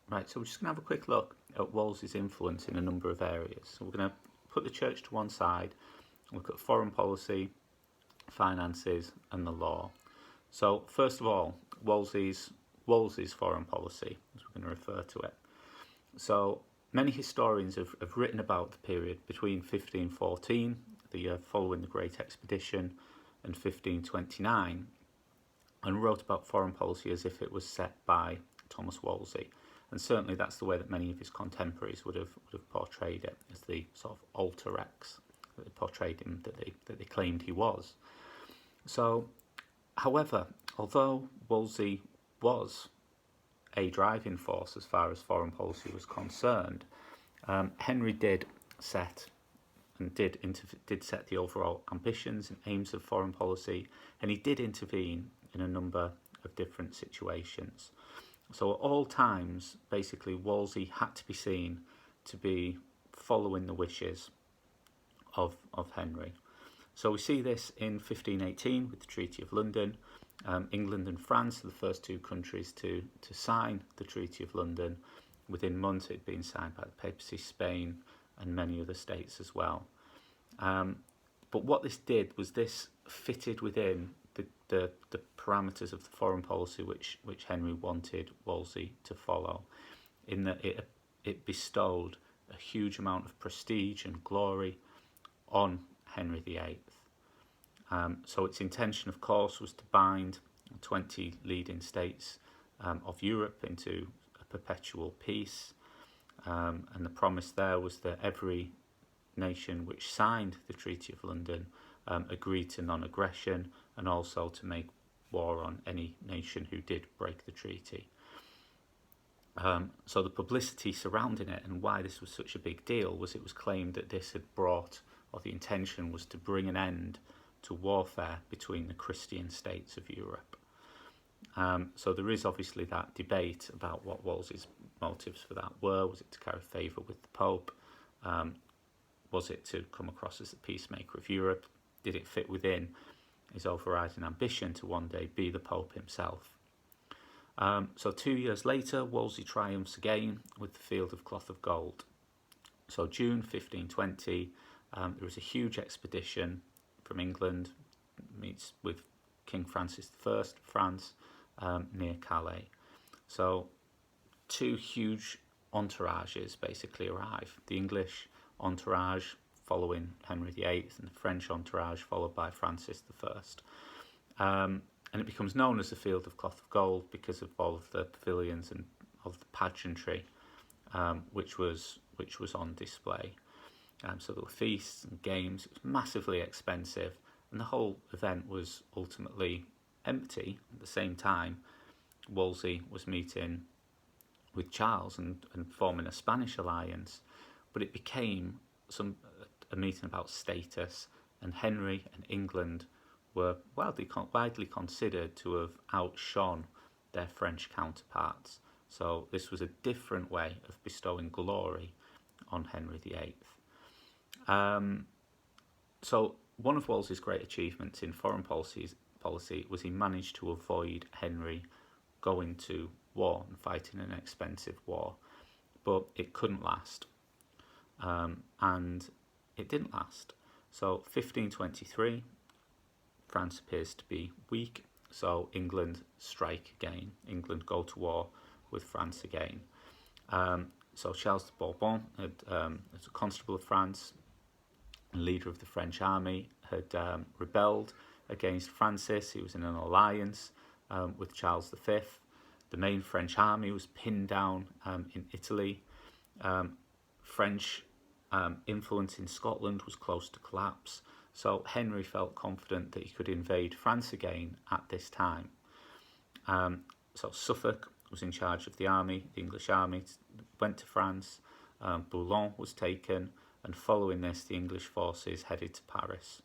Right, so we're just going to have a quick look at Wolsey's influence in a number of areas. So we're going to put the church to one side, look at foreign policy, finances, and the law. So first of all, Wolsey's foreign policy, as we're going to refer to it. So many historians have written about the period between 1514, the year following the Great Expedition, and 1529, and wrote about foreign policy as if it was set by Thomas Wolsey. And certainly that's the way that many of his contemporaries would have portrayed it, as the sort of alter ex that they portrayed him, that they claimed he was. So, however, although Wolsey was a driving force as far as foreign policy was concerned, Henry did set the overall ambitions and aims of foreign policy, and he did intervene in a number of different situations. So at all times, basically, Wolsey had to be seen to be following the wishes of Henry. So we see this in 1518 with the Treaty of London. England and France are the first two countries to sign the Treaty of London. Within months it had been signed by the papacy, Spain, and many other states as well. But what this did was this fitted within the parameters of the foreign policy which Henry wanted Wolsey to follow, in that it bestowed a huge amount of prestige and glory on Henry VIII. So its intention, of course, was to bind 20 leading states of Europe into a perpetual peace. And the promise there was that every nation which signed the Treaty of London agreed to non-aggression, and also to make war on any nation who did break the treaty. So the publicity surrounding it, and why this was such a big deal, was it was claimed that this had brought, or the intention was to bring an end to warfare between the Christian states of Europe. So there is obviously that debate about what Wolsey's motives for that were. Was it to carry favour with the Pope? Was it to come across as the peacemaker of Europe? Did it fit within his overriding ambition to one day be the Pope himself? So 2 years later, Wolsey triumphs again with the Field of Cloth of Gold. So June 1520, there was a huge expedition from England, meets with King Francis I of France, near Calais. So two huge entourages basically arrive. The English entourage following Henry VIII, and the French entourage followed by Francis I. And it becomes known as the Field of Cloth of Gold because of all of the pavilions and of the pageantry which was on display. So there were feasts and games. It was massively expensive, and the whole event was ultimately empty. At the same time, Wolsey was meeting with Charles and forming a Spanish alliance, but it became a meeting about status, and Henry and England were widely considered to have outshone their French counterparts. So this was a different way of bestowing glory on Henry VIII. So one of Wolsey's great achievements in foreign policy was he managed to avoid Henry going to war and fighting an expensive war, but it couldn't last, and it didn't last. So 1523, France appears to be weak, so England strike again. England go to war with France again. So Charles de Bourbon, as a constable of France, leader of the French army, had rebelled against Francis. He was in an alliance with Charles V. The main French army was pinned down in Italy. French influence in Scotland was close to collapse. So Henry felt confident that he could invade France again at this time. So Suffolk was in charge of the army. The English army went to France. Boulogne was taken, and following this, the English forces headed to Paris.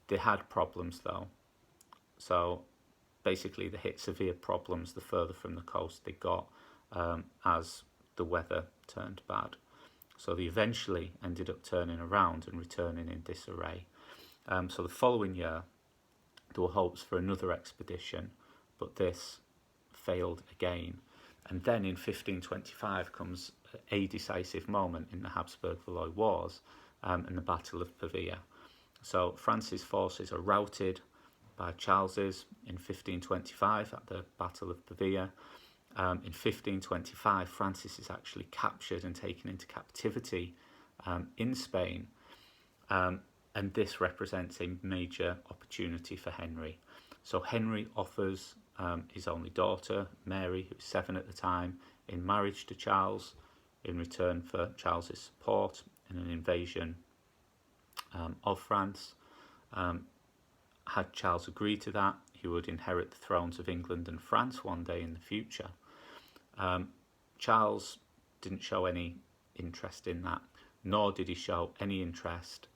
They had problems though. So basically they hit severe problems the further from the coast they got as the weather turned bad. So they eventually ended up turning around and returning in disarray. So the following year, there were hopes for another expedition, but this failed again. And then in 1525 comes a decisive moment in the Habsburg-Valois Wars and the Battle of Pavia. So France's forces are routed by Charles's in 1525 at the Battle of Pavia. In 1525, Francis is actually captured and taken into captivity in Spain, and this represents a major opportunity for Henry. So Henry offers his only daughter, Mary, who was 7 at the time, in marriage to Charles in return for Charles's support in an invasion of France. Had Charles agreed to that, he would inherit the thrones of England and France one day in the future. Charles didn't show any interest in that, nor did he show any interest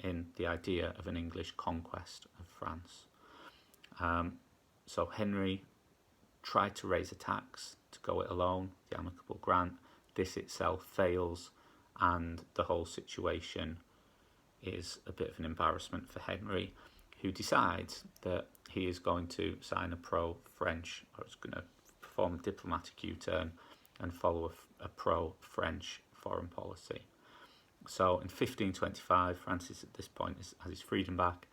in the idea of an English conquest of France. So Henry tried to raise a tax to go it alone, the amicable grant. This itself fails, and the whole situation is a bit of an embarrassment for Henry, who decides that he is going to sign a pro-French, or is going to perform a diplomatic U-turn and follow a pro-French foreign policy. So in 1525, Francis at this point has his freedom back.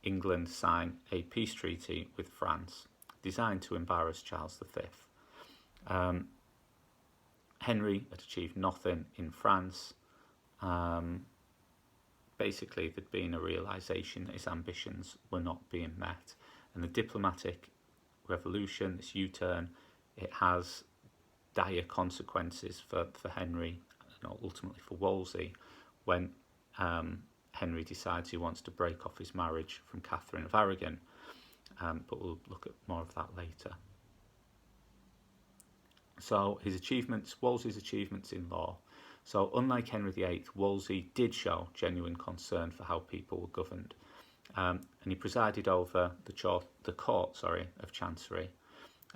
England signed a peace treaty with France designed to embarrass Charles V. Henry had achieved nothing in France. Basically, there'd been a realisation that his ambitions were not being met. And the diplomatic revolution, this U-turn, it has dire consequences for Henry, and ultimately for Wolsey, when Henry decides he wants to break off his marriage from Catherine of Aragon. But we'll look at more of that later. So his achievements, Wolsey's achievements in law. So unlike Henry VIII, Wolsey did show genuine concern for how people were governed. And he presided over the court of Chancery.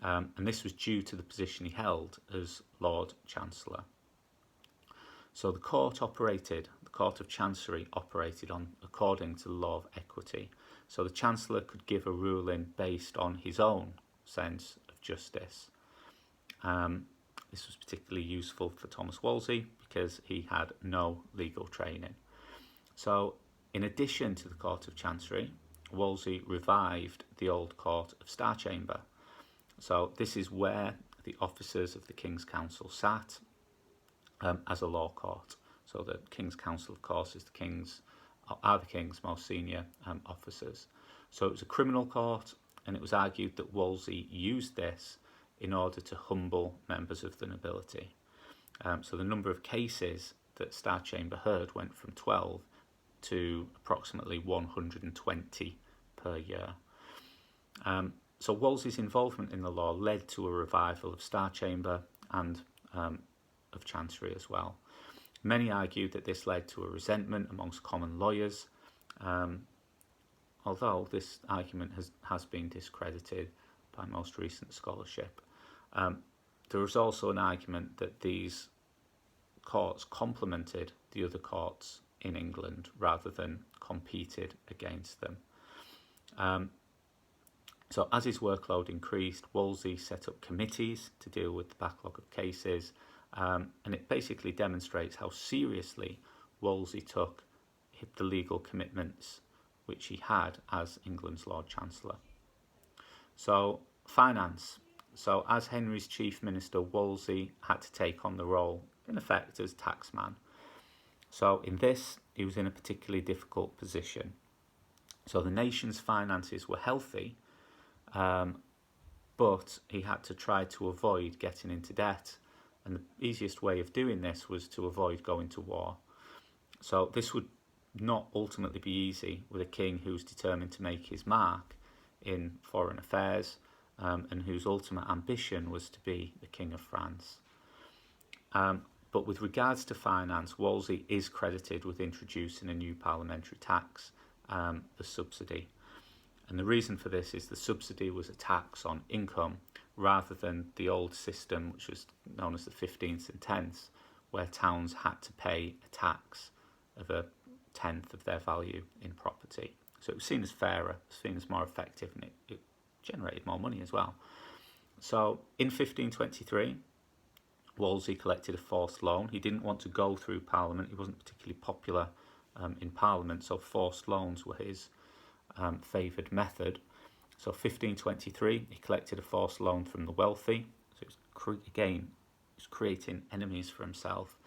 And this was due to the position he held as Lord Chancellor. So the Court of Chancery operated according to the law of equity. So the Chancellor could give a ruling based on his own sense of justice. This was particularly useful for Thomas Wolsey because he had no legal training. So in addition to the Court of Chancery, Wolsey revived the old Court of Star Chamber. So this is where the officers of the King's Council sat as a law court. So the King's Council, of course, are the King's most senior officers. So it was a criminal court, and it was argued that Wolsey used this in order to humble members of the nobility. So the number of cases that Star Chamber heard went from 12 to approximately 120 per year. So Wolsey's involvement in the law led to a revival of Star Chamber and of Chancery as well. Many argued that this led to a resentment amongst common lawyers, although this argument has been discredited by most recent scholarship. There was also an argument that these courts complemented the other courts in England rather than competed against them. So as his workload increased, Wolsey set up committees to deal with the backlog of cases, and it basically demonstrates how seriously Wolsey took the legal commitments which he had as England's Lord Chancellor. So, finance. So, as Henry's chief minister, Wolsey had to take on the role, in effect, as taxman. So, in this, he was in a particularly difficult position. So, the nation's finances were healthy, but he had to try to avoid getting into debt. And the easiest way of doing this was to avoid going to war. So, this would not ultimately be easy with a king who's determined to make his mark in foreign affairs, and whose ultimate ambition was to be the King of France. But with regards to finance, Wolsey is credited with introducing a new parliamentary tax, the subsidy. And the reason for this is the subsidy was a tax on income rather than the old system, which was known as the 15th and 10th, where towns had to pay a tax of a tenth of their value in property. So it was seen as fairer, seen as more effective, and it generated more money as well. So in 1523, Wolsey collected a forced loan. He didn't want to go through Parliament. He wasn't particularly popular in Parliament, so forced loans were his favoured method. So 1523, he collected a forced loan from the wealthy. So it was, again, he was creating enemies for himself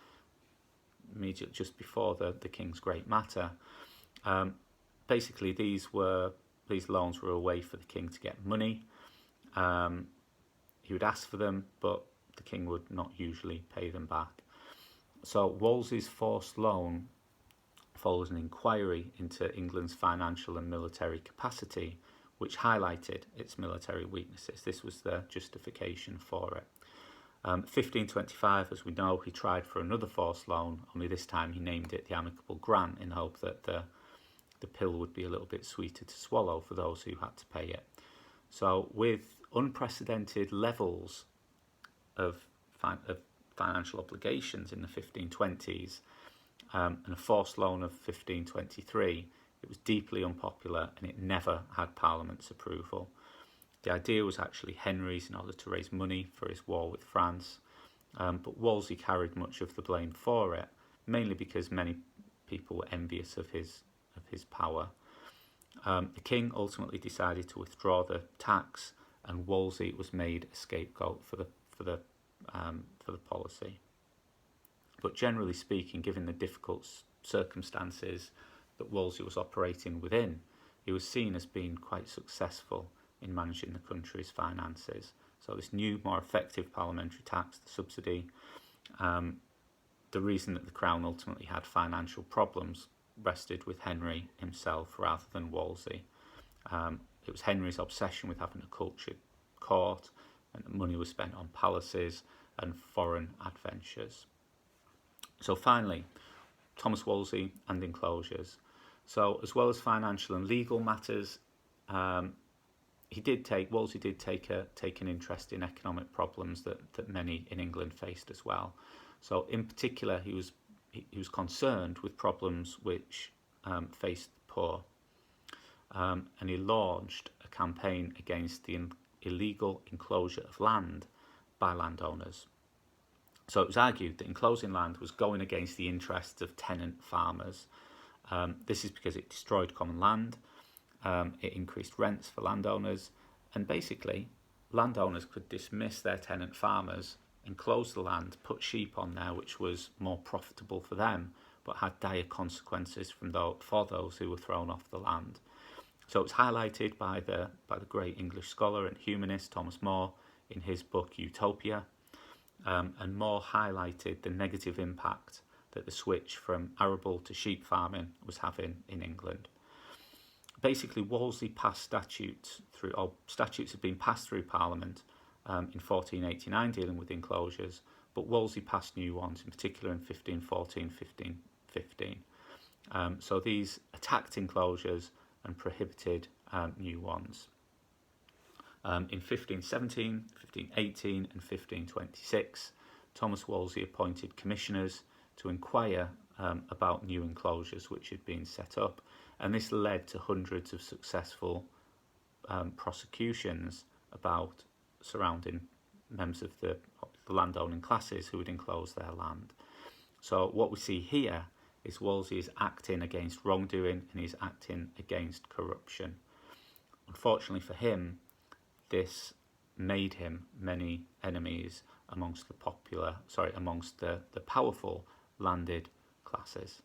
immediately just before the King's Great Matter. Basically, these loans were a way for the king to get money. He would ask for them, but the king would not usually pay them back. So Wolsey's forced loan follows an inquiry into England's financial and military capacity, which highlighted its military weaknesses. This was the justification for it. 1525, as we know, he tried for another forced loan, only this time he named it the Amicable Grant in hope that the pill would be a little bit sweeter to swallow for those who had to pay it. So with unprecedented levels of financial obligations in the 1520s and a forced loan of 1523, it was deeply unpopular and it never had Parliament's approval. The idea was actually Henry's in order to raise money for his war with France, but Wolsey carried much of the blame for it, mainly because many people were envious of his power. The king ultimately decided to withdraw the tax, and Wolsey was made a scapegoat for the policy. But generally speaking, given the difficult circumstances that Wolsey was operating within, he was seen as being quite successful in managing the country's finances. So this new, more effective parliamentary tax, the subsidy, the reason that the Crown ultimately had financial problems rested with Henry himself rather than Wolsey. It was Henry's obsession with having a cultured court, and the money was spent on palaces and foreign adventures. So finally, Thomas Wolsey and enclosures. So as well as financial and legal matters, Wolsey did take an interest in economic problems that many in England faced as well. So in particular, he was concerned with problems which faced the poor, and he launched a campaign against the illegal enclosure of land by landowners. So it was argued that enclosing land was going against the interests of tenant farmers. This is because it destroyed common land, it increased rents for landowners, and basically landowners could dismiss their tenant farmers, enclose the land, put sheep on there, which was more profitable for them, but had dire consequences for those who were thrown off the land. So it was highlighted by the great English scholar and humanist Thomas More in his book Utopia, and More highlighted the negative impact that the switch from arable to sheep farming was having in England. Basically, Wolsey passed statutes had been passed through Parliament in 1489 dealing with enclosures, but Wolsey passed new ones, in particular in 1514, 1515. So these attacked enclosures and prohibited new ones. In 1517, 1518 and 1526, Thomas Wolsey appointed commissioners to inquire about new enclosures which had been set up, and this led to hundreds of successful prosecutions about surrounding members of the landowning classes who would enclose their land. So what we see here is Wolsey is acting against wrongdoing and he's acting against corruption. Unfortunately for him, this made him many enemies amongst the powerful landed classes.